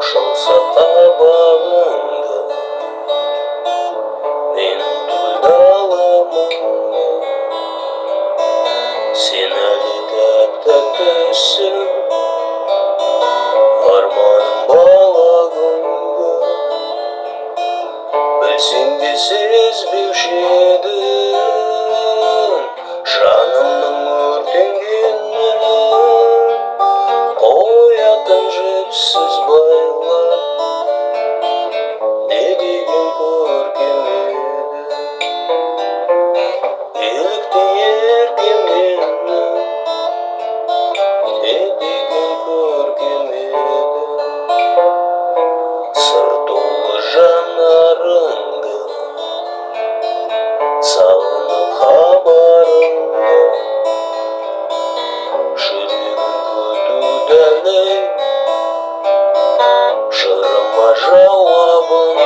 шалса қабағыңды менің тұлдалымыңды сен әлі тәп-тәттісің арманым бала күнгі білсең де сезбеуші едің жанымның өртенгенін қоятын жіпсіз байлап не деген көркем еді елікті еркем менің не деген көркем еді сыр толы жанарыңды сағынып хабарыңды жүрегім күтуде әлі жырыма жауабың